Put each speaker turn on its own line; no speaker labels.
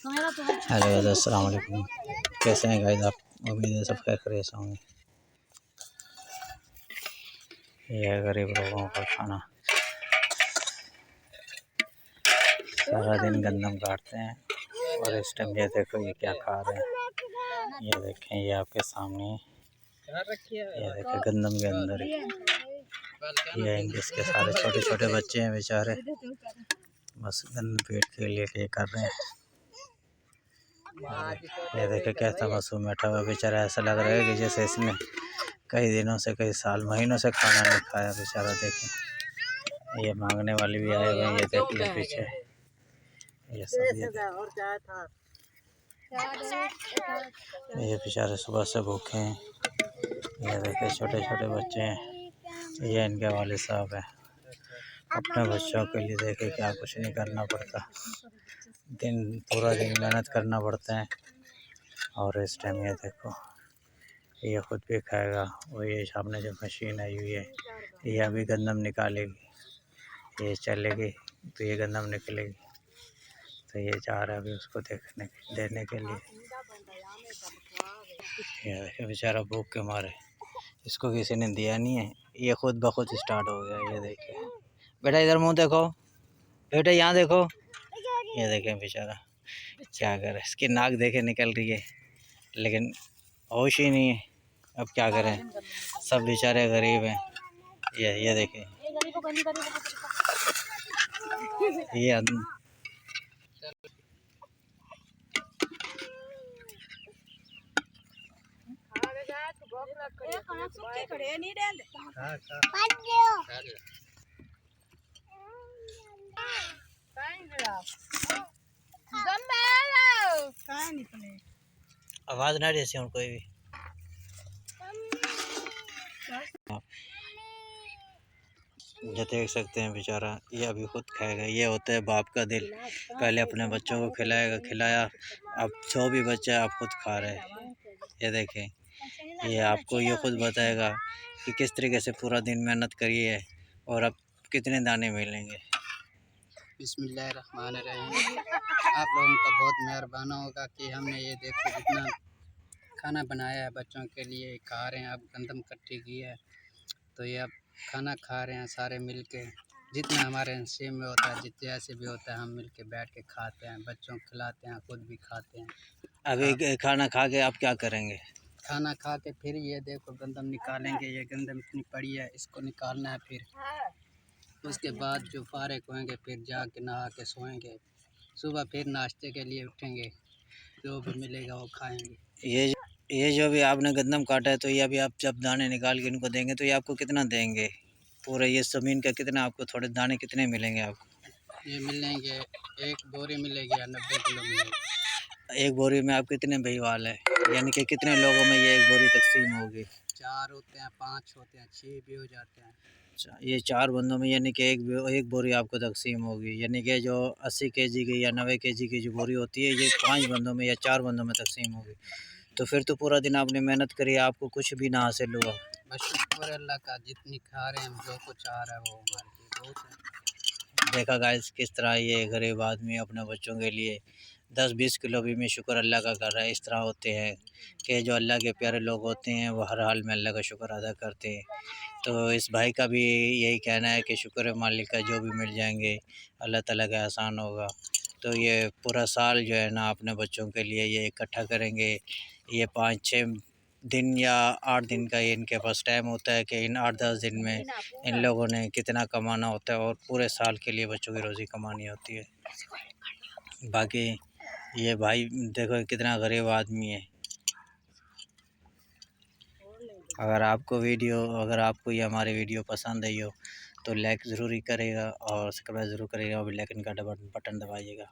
Hello अस्सलाम वालेकुम। कैसे हैं गाइस आप? उम्मीद है सब खैरियत से होंगे। ये गरीब लोगों का खाना, सारा दिन गंदम काटते हैं और इस टाइम ये देखो ये क्या खा रहे हैं। ये देखें, ये आपके सामने, ये देखें गंदम के अंदर ये इसके सारे छोटे छोटे बच्चे हैं बेचारे, बस गंदम पेट के लिए ये कर रहे हैं। ये देखे कैसा मासूम बैठा हुआ बेचारा, ऐसा लग रहा है कि जैसे इसने कई दिनों से, कई साल, महीनों से खाना नहीं खाया बेचारा। देखें ये मांगने वाले भी आए हुए हैं, ये देख लो पीछे ये सब। ये बेचारे सुबह से भूखे हैं। ये देखे छोटे छोटे बच्चे हैं, ये इनके वालिद साहब हैं। अपने बच्चों के लिए देखे क्या कुछ नहीं करना पड़ता, पूरा दिन मेहनत करना पड़ता है। और इस टाइम ये देखो ये खुद भी खाएगा, और ये सामने जो मशीन आई हुई है ये अभी गंदम निकालेगी, ये चलेगी तो ये गंदम निकलेगी। तो ये जा रहा है अभी उसको देने के लिए। ये देखिए बेचारा भूख के मारे, इसको किसी ने दिया नहीं है, ये खुद ब खुद स्टार्ट हो गया। ये देखिए बेटा, इधर मुंह देखो बेटा, यहाँ देखो। ये देखें बेचारा क्या करे, इसकी नाक देखे निकल रही है लेकिन होश ही नहीं है। अब क्या करें, सब बेचारे गरीब हैं। ये देखें ये आवाज ना रही हूँ कोई भी। ये देख सकते हैं बेचारा, ये अभी खुद खाएगा। ये होता है बाप का दिल, पहले अपने बच्चों को खिलाया, अब जो भी बच्चा आप खुद खा रहे हैं। ये देखें ये आपको ये खुद बताएगा कि किस तरीके से पूरा दिन मेहनत करी है और अब कितने दाने मिलेंगे।
बिस्मिल्लाहिर्रहमानिर्रहीम। आप लोगों का बहुत मेहरबान होगा कि हमने ये देखो जितना खाना बनाया है बच्चों के लिए, खा रहे हैं। अब गंदम इकट्ठी की है तो ये अब खाना खा रहे हैं सारे मिल के। जितना हमारे नसीब में होता है, जितने ऐसे भी होता है, हम मिल के बैठ के खाते हैं, बच्चों को खिलाते हैं, खुद भी खाते हैं।
अभी खाना खा के आप क्या करेंगे?
खाना खा के फिर ये देखो गंदम निकालेंगे। ये गंदम इतनी पड़ी है, इसको निकालना है। फिर उसके बाद जो फारिग होंगे फिर जाके नहा के सोएंगे। सुबह फिर नाश्ते के लिए उठेंगे, जो भी मिलेगा वो खाएंगे।
ये जो भी आपने गंदम काटा है, तो ये अभी आप जब दाने निकाल के इनको देंगे तो ये आपको कितना देंगे? पूरे ये ज़मीन का कितना आपको, थोड़े दाने कितने मिलेंगे आपको?
ये मिलेंगे, एक बोरी मिलेगी या 90 किलो मिलेगी।
एक बोरी में आप कितने भाईवाल है, यानी कि कितने लोगों में ये एक बोरी तकसीम होगी?
4 होते हैं, 5 होते हैं, 6 भी हो जाते हैं।
अच्छा, ये 4 बंदों में यानी कि एक बोरी आपको तकसीम होगी, यानी कि जो 80 केजी की या 90 केजी की जो बोरी होती है ये 5 बंदों में या 4 बंदों में तकसीम होगी। तो फिर तो पूरा दिन आपने मेहनत करी, आपको कुछ भी ना हासिल हुआ।
बस शुक्र अल्लाह का, जितनी खा रहे हैं हम, जो कुछ आ रहा है वो हमारे लिए बहुत है।
देखा गाइस किस तरह ये गरीब आदमी अपने बच्चों के लिए 10-20 किलो भी शुक्र अल्लाह का कर रहा है। इस तरह होते हैं कि जो अल्लाह के प्यारे लोग होते हैं वो हर हाल में अल्लाह का शुक्र अदा करते हैं। तो इस भाई का भी यही कहना है कि शुक्र मालिक का, जो भी मिल जाएंगे अल्लाह ताला का एहसान होगा। तो ये पूरा साल जो है ना अपने बच्चों के लिए ये इकट्ठा करेंगे। ये 5-6 दिन या 8 दिन का ये इनके पास टाइम होता है कि इन 8-10 दिन में इन लोगों ने कितना कमाना होता है और पूरे साल के लिए बच्चों की रोज़ी कमानी होती है। बाकी ये भाई देखो कितना गरीब आदमी है। अगर आपको ये हमारी वीडियो पसंद आई हो तो लाइक ज़रूर करेगा और सब्सक्राइब ज़रूर करेगा और बेल आइकन का बटन दबाइएगा।